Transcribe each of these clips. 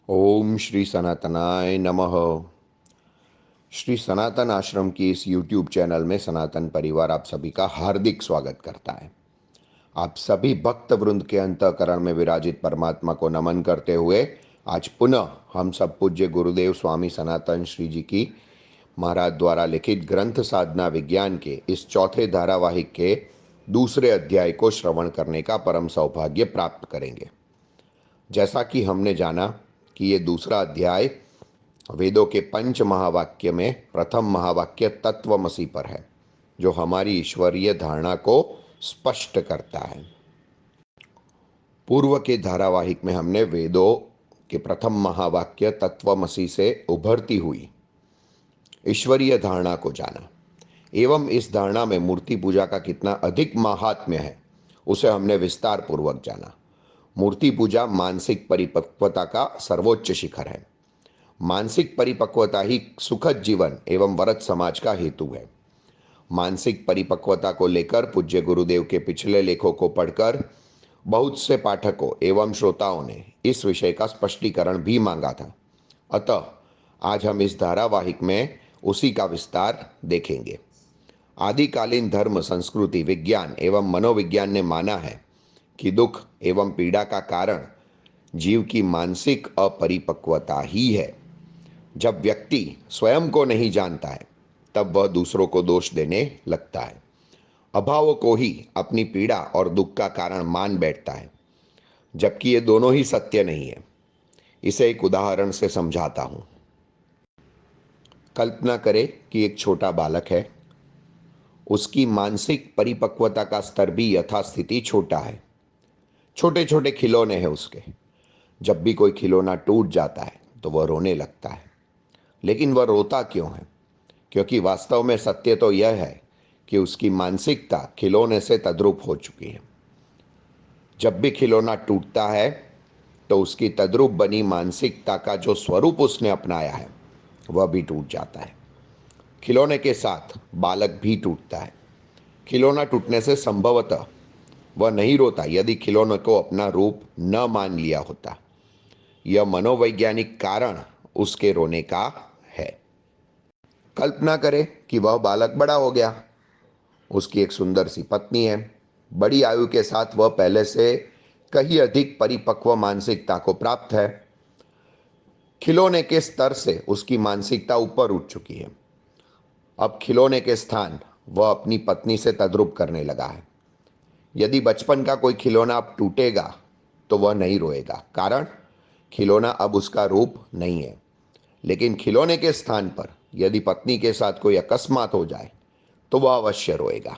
ओम श्री सनातनाय नमः। श्री सनातन आश्रम की इस यूट्यूब चैनल में सनातन परिवार आप सभी का हार्दिक स्वागत करता है। आप सभी भक्त वृंद के अंतःकरण में विराजित परमात्मा को नमन करते हुए आज पुनः हम सब पूज्य गुरुदेव स्वामी सनातन श्री जी की महाराज द्वारा लिखित ग्रंथ साधना विज्ञान के इस चौथे धारावाहिक के दूसरे अध्याय को श्रवण करने का परम सौभाग्य प्राप्त करेंगे। जैसा कि हमने जाना कि ये दूसरा अध्याय वेदों के पंच महावाक्य में प्रथम महावाक्य तत्वमसि पर है, जो हमारी ईश्वरीय धारणा को स्पष्ट करता है। पूर्व के धारावाहिक में हमने वेदों के प्रथम महावाक्य तत्वमसि से उभरती हुई ईश्वरीय धारणा को जाना एवं इस धारणा में मूर्ति पूजा का कितना अधिक महात्म्य है उसे हमने विस्तार पूर्वक जाना। मूर्ति पूजा मानसिक परिपक्वता का सर्वोच्च शिखर है। मानसिक परिपक्वता ही सुखद जीवन एवं वरद समाज का हेतु है। मानसिक परिपक्वता को लेकर पूज्य गुरुदेव के पिछले लेखों को पढ़कर बहुत से पाठकों एवं श्रोताओं ने इस विषय का स्पष्टीकरण भी मांगा था। अतः आज हम इस धारावाहिक में उसी का विस्तार देखेंगे। आदिकालीन धर्म, संस्कृति, विज्ञान एवं मनोविज्ञान ने माना है कि दुख एवं पीड़ा का कारण जीव की मानसिक अपरिपक्वता ही है। जब व्यक्ति स्वयं को नहीं जानता है तब वह दूसरों को दोष देने लगता है, अभावों को ही अपनी पीड़ा और दुख का कारण मान बैठता है, जबकि ये दोनों ही सत्य नहीं है। इसे एक उदाहरण से समझाता हूं। कल्पना करें कि एक छोटा बालक है। उसकी मानसिक परिपक्वता का स्तर भी यथास्थिति छोटा है। छोटे छोटे खिलौने हैं उसके। जब भी कोई खिलौना टूट जाता है तो वह रोने लगता है। लेकिन वह रोता क्यों है? क्योंकि वास्तव में सत्य तो यह है कि उसकी मानसिकता खिलौने से तद्रूप हो चुकी है। जब भी खिलौना टूटता है तो उसकी तद्रूप बनी मानसिकता का जो स्वरूप उसने अपनाया है वह भी टूट जाता है। खिलौने के साथ बालक भी टूटता है। खिलौना टूटने से संभवतः वह नहीं रोता यदि खिलौने को अपना रूप न मान लिया होता। यह मनोवैज्ञानिक कारण उसके रोने का है। कल्पना करें कि वह बालक बड़ा हो गया। उसकी एक सुंदर सी पत्नी है। बड़ी आयु के साथ वह पहले से कहीं अधिक परिपक्व मानसिकता को प्राप्त है। खिलौने के स्तर से उसकी मानसिकता ऊपर उठ चुकी है। अब खिलौने के स्थान वह अपनी पत्नी से तद्रूप करने लगा है। यदि बचपन का कोई खिलौना अब टूटेगा तो वह नहीं रोएगा, कारण खिलौना अब उसका रूप नहीं है। लेकिन खिलौने के स्थान पर यदि पत्नी के साथ कोई अकस्मात हो जाए तो वह अवश्य रोएगा,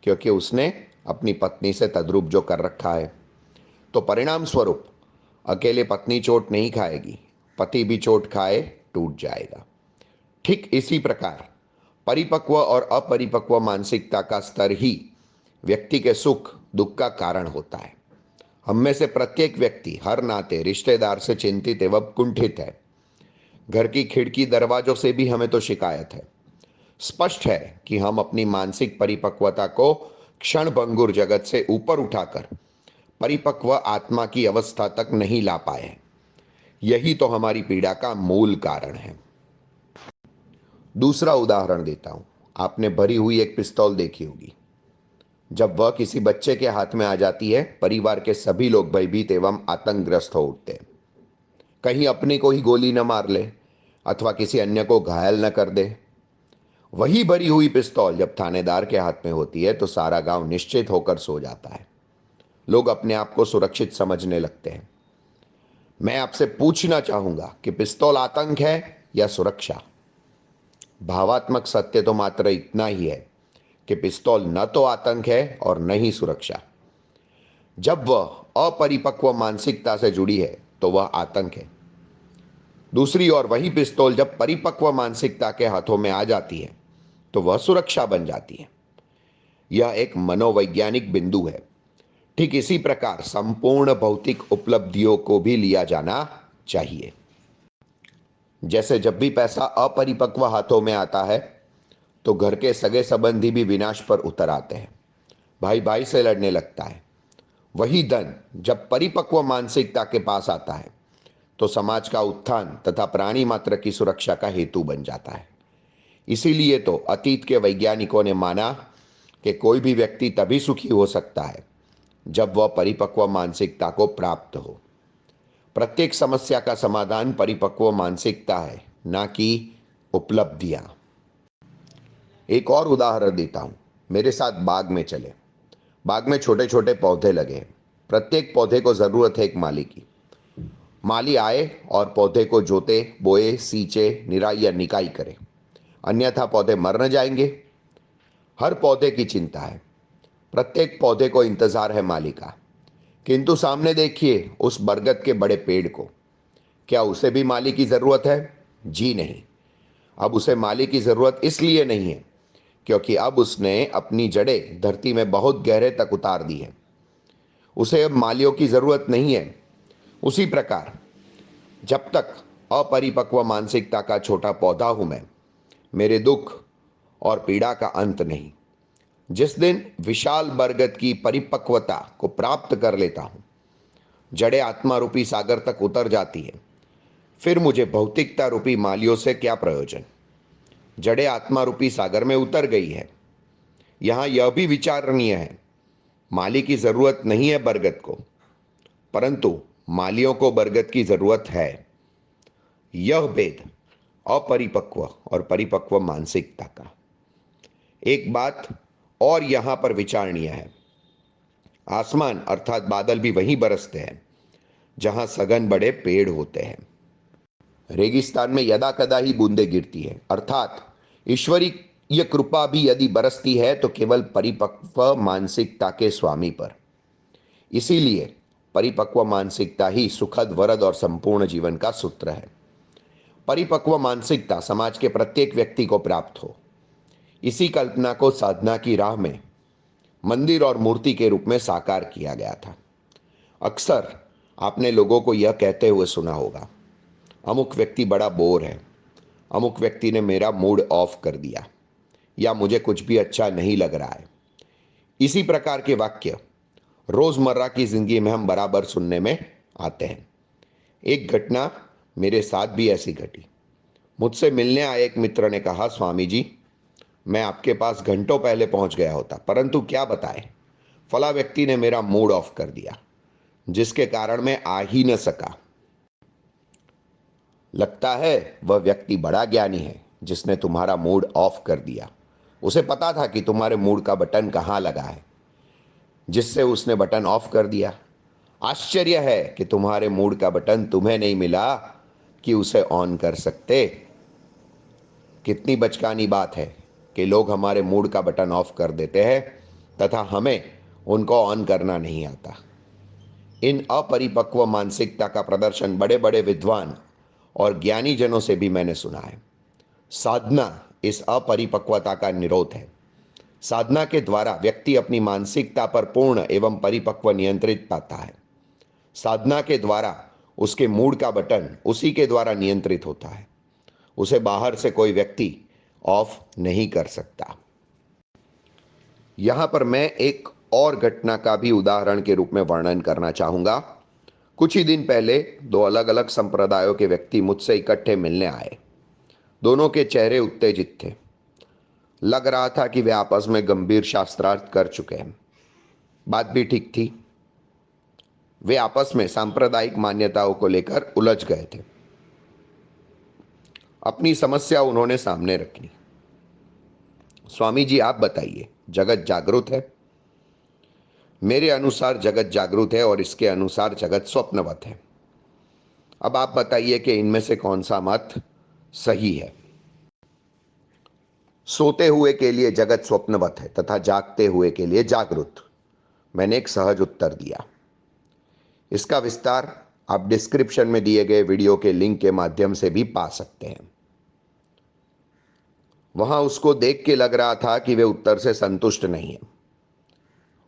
क्योंकि उसने अपनी पत्नी से तद्रूप जो कर रखा है। तो परिणाम स्वरूप अकेले पत्नी चोट नहीं खाएगी, पति भी चोट खाए टूट जाएगा। ठीक इसी प्रकार परिपक्व और अपरिपक्व मानसिकता का स्तर ही व्यक्ति के सुख दुख का कारण होता है। हम में से प्रत्येक व्यक्ति हर नाते रिश्तेदार से चिंतित एवं कुंठित है। घर की खिड़की दरवाजों से भी हमें तो शिकायत है। स्पष्ट है कि हम अपनी मानसिक परिपक्वता को क्षण भंगुर जगत से ऊपर उठाकर परिपक्व आत्मा की अवस्था तक नहीं ला पाए हैं। यही तो हमारी पीड़ा का मूल कारण है। दूसरा उदाहरण देता हूं। आपने भरी हुई एक पिस्तौल देखी होगी। जब वह किसी बच्चे के हाथ में आ जाती है, परिवार के सभी लोग भयभीत एवं आतंकग्रस्त हो उठते हैं। कहीं अपने को ही गोली न मार ले अथवा किसी अन्य को घायल न कर दे। वही भरी हुई पिस्तौल जब थानेदार के हाथ में होती है तो सारा गांव निश्चित होकर सो जाता है। लोग अपने आप को सुरक्षित समझने लगते हैं। मैं आपसे पूछना चाहूंगा कि पिस्तौल आतंक है या सुरक्षा? भावात्मक सत्य तो मात्र इतना ही है कि पिस्तौल न तो आतंक है और न ही सुरक्षा। जब वह अपरिपक्व मानसिकता से जुड़ी है तो वह आतंक है। दूसरी ओर वही पिस्तौल जब परिपक्व मानसिकता के हाथों में आ जाती है तो वह सुरक्षा बन जाती है। यह एक मनोवैज्ञानिक बिंदु है। ठीक इसी प्रकार संपूर्ण भौतिक उपलब्धियों को भी लिया जाना चाहिए। जैसे जब भी पैसा अपरिपक्व हाथों में आता है तो घर के सगे संबंधी भी विनाश पर उतर आते हैं। भाई भाई से लड़ने लगता है। वही धन जब परिपक्व मानसिकता के पास आता है तो समाज का उत्थान तथा प्राणी मात्र की सुरक्षा का हेतु बन जाता है। इसीलिए तो अतीत के वैज्ञानिकों ने माना कि कोई भी व्यक्ति तभी सुखी हो सकता है जब वह परिपक्व मानसिकता को प्राप्त हो। प्रत्येक समस्या का समाधान परिपक्व मानसिकता है, ना कि उपलब्धियां। एक और उदाहरण देता हूं। मेरे साथ बाग में चले। बाग में छोटे छोटे पौधे लगे हैं। प्रत्येक पौधे को जरूरत है एक माली की। माली आए और पौधे को जोते, बोए, सींचे, निराई या निकाई करे, अन्यथा पौधे मर न जाएंगे। हर पौधे की चिंता है, प्रत्येक पौधे को इंतजार है माली का। किंतु सामने देखिए उस बरगद के बड़े पेड़ को। क्या उसे भी माली की जरूरत है? जी नहीं। अब उसे माली की जरूरत इसलिए नहीं है क्योंकि अब उसने अपनी जड़ें धरती में बहुत गहरे तक उतार दी है। उसे अब मालियों की जरूरत नहीं है। उसी प्रकार जब तक अपरिपक्व मानसिकता का छोटा पौधा हूं मैं, मेरे दुख और पीड़ा का अंत नहीं। जिस दिन विशाल बरगद की परिपक्वता को प्राप्त कर लेता हूं, जड़ें आत्मा रूपी सागर तक उतर जाती है, फिर मुझे भौतिकता रूपी मालियों से क्या प्रयोजन। जड़ें आत्मा रूपी सागर में उतर गई है। यहां यह भी विचारणीय है, माली की जरूरत नहीं है बरगद को, परंतु मालियों को बरगद की जरूरत है। यह भेद अपरिपक्व और परिपक्व मानसिकता का। एक बात और यहां पर विचारणीय है। आसमान अर्थात बादल भी वहीं बरसते हैं जहां सघन बड़े पेड़ होते हैं। रेगिस्तान में यदा कदा ही बूंदें गिरती है, अर्थात ईश्वरीय कृपा भी यदि बरसती है तो केवल परिपक्व मानसिकता के स्वामी पर। इसीलिए परिपक्व मानसिकता ही सुखद, वरद और संपूर्ण जीवन का सूत्र है। परिपक्व मानसिकता समाज के प्रत्येक व्यक्ति को प्राप्त हो, इसी कल्पना को साधना की राह में मंदिर और मूर्ति के रूप में साकार किया गया था। अक्सर आपने लोगों को यह कहते हुए सुना होगा, अमुक व्यक्ति बड़ा बोर है, अमुक व्यक्ति ने मेरा मूड ऑफ कर दिया, या मुझे कुछ भी अच्छा नहीं लग रहा है। इसी प्रकार के वाक्य रोजमर्रा की जिंदगी में हम बराबर सुनने में आते हैं। एक घटना मेरे साथ भी ऐसी घटी। मुझसे मिलने आए एक मित्र ने कहा, स्वामी जी, मैं आपके पास घंटों पहले पहुंच गया होता, परंतु क्या बताएं, फला व्यक्ति ने मेरा मूड ऑफ कर दिया, जिसके कारण मैं आ ही न सका। लगता है वह व्यक्ति बड़ा ज्ञानी है जिसने तुम्हारा मूड ऑफ कर दिया। उसे पता था कि तुम्हारे मूड का बटन कहां लगा है, जिससे उसने बटन ऑफ कर दिया। आश्चर्य है कि तुम्हारे मूड का बटन तुम्हें नहीं मिला कि उसे ऑन कर सकते। कितनी बचकानी बात है कि लोग हमारे मूड का बटन ऑफ कर देते हैं तथा हमें उनको ऑन करना नहीं आता। इन अपरिपक्व मानसिकता का प्रदर्शन बड़े बड़े विद्वान और ज्ञानी जनों से भी मैंने सुना है। साधना इस अपरिपक्वता का निरोध है। साधना के द्वारा व्यक्ति अपनी मानसिकता पर पूर्ण एवं परिपक्व नियंत्रित पाता है। साधना के द्वारा उसके मूड का बटन उसी के द्वारा नियंत्रित होता है। उसे बाहर से कोई व्यक्ति ऑफ नहीं कर सकता। यहां पर मैं एक और घटना का भी उदाहरण के रूप में वर्णन करना चाहूंगा। कुछ ही दिन पहले दो अलग अलग संप्रदायों के व्यक्ति मुझसे इकट्ठे मिलने आए। दोनों के चेहरे उत्तेजित थे। लग रहा था कि वे आपस में गंभीर शास्त्रार्थ कर चुके हैं। बात भी ठीक थी। वे आपस में सांप्रदायिक मान्यताओं को लेकर उलझ गए थे। अपनी समस्या उन्होंने सामने रखी। स्वामी जी, आप बताइए, जगत जागृत है? मेरे अनुसार जगत जागृत है और इसके अनुसार जगत स्वप्नवत है। अब आप बताइए कि इनमें से कौन सा मत सही है? सोते हुए के लिए जगत स्वप्नवत है तथा जागते हुए के लिए जागृत। मैंने एक सहज उत्तर दिया। इसका विस्तार आप डिस्क्रिप्शन में दिए गए वीडियो के लिंक के माध्यम से भी पा सकते हैं। वहां उसको देख के लग रहा था कि वे उत्तर से संतुष्ट नहीं है।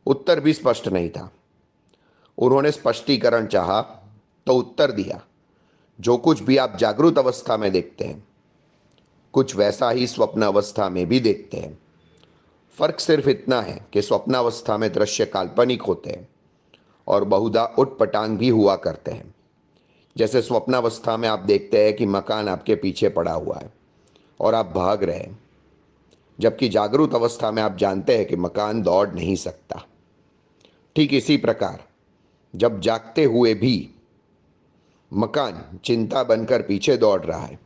उत्तर भी स्पष्ट नहीं था। उन्होंने स्पष्टीकरण चाहा तो उत्तर दिया, जो कुछ भी आप जागृत अवस्था में देखते हैं, कुछ वैसा ही स्वप्न अवस्था में भी देखते हैं। फर्क सिर्फ इतना है कि स्वप्नावस्था में दृश्य काल्पनिक होते हैं और बहुधा उटपटांग भी हुआ करते हैं, जैसे स्वप्नावस्था में आप देखते हैं कि मकान आपके पीछे पड़ा हुआ है और आप भाग रहे हैं, जबकि जागृत अवस्था में आप जानते हैं कि मकान दौड़ नहीं सकता। ठीक इसी प्रकार जब जागते हुए भी मकान चिंता बनकर पीछे दौड़ रहा है,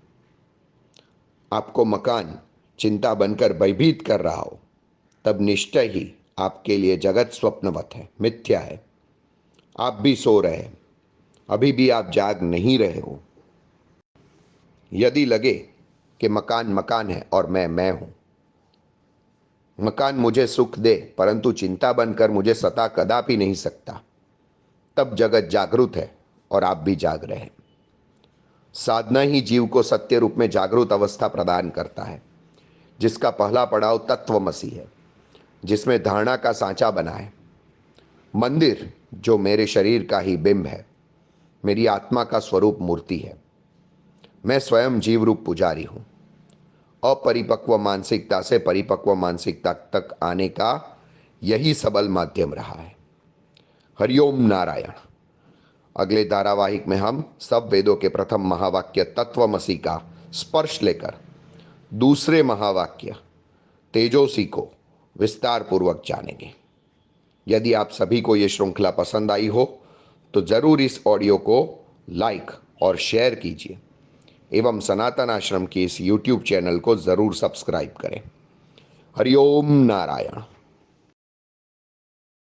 आपको मकान चिंता बनकर भयभीत कर रहा हो, तब निश्चय ही आपके लिए जगत स्वप्नवत है, मिथ्या है। आप भी सो रहे हैं, अभी भी आप जाग नहीं रहे हो। यदि लगे कि मकान मकान है और मैं हूं, मकान मुझे सुख दे परंतु चिंता बनकर मुझे सता कदापि नहीं सकता, तब जगत जागृत है और आप भी जाग रहे हैं। साधना ही जीव को सत्य रूप में जागृत अवस्था प्रदान करता है, जिसका पहला पड़ाव तत्वमसी है, जिसमें धारणा का सांचा बना है। मंदिर जो मेरे शरीर का ही बिंब है, मेरी आत्मा का स्वरूप मूर्ति है। मैं स्वयं जीव रूप पुजारी हूं। अपरिपक्व मानसिकता से परिपक्व मानसिकता तक आने का यही सबल माध्यम रहा है। हरिओम नारायण। अगले धारावाहिक में हम सब वेदों के प्रथम महावाक्य तत्वमसी का स्पर्श लेकर दूसरे महावाक्य तेजोसी को विस्तार पूर्वक जानेंगे। यदि आप सभी को ये श्रृंखला पसंद आई हो तो ज़रूर इस ऑडियो को लाइक और शेयर कीजिए एवं सनातन आश्रम के इस YouTube चैनल को ज़रूर सब्सक्राइब करें। हरिओम नारायण।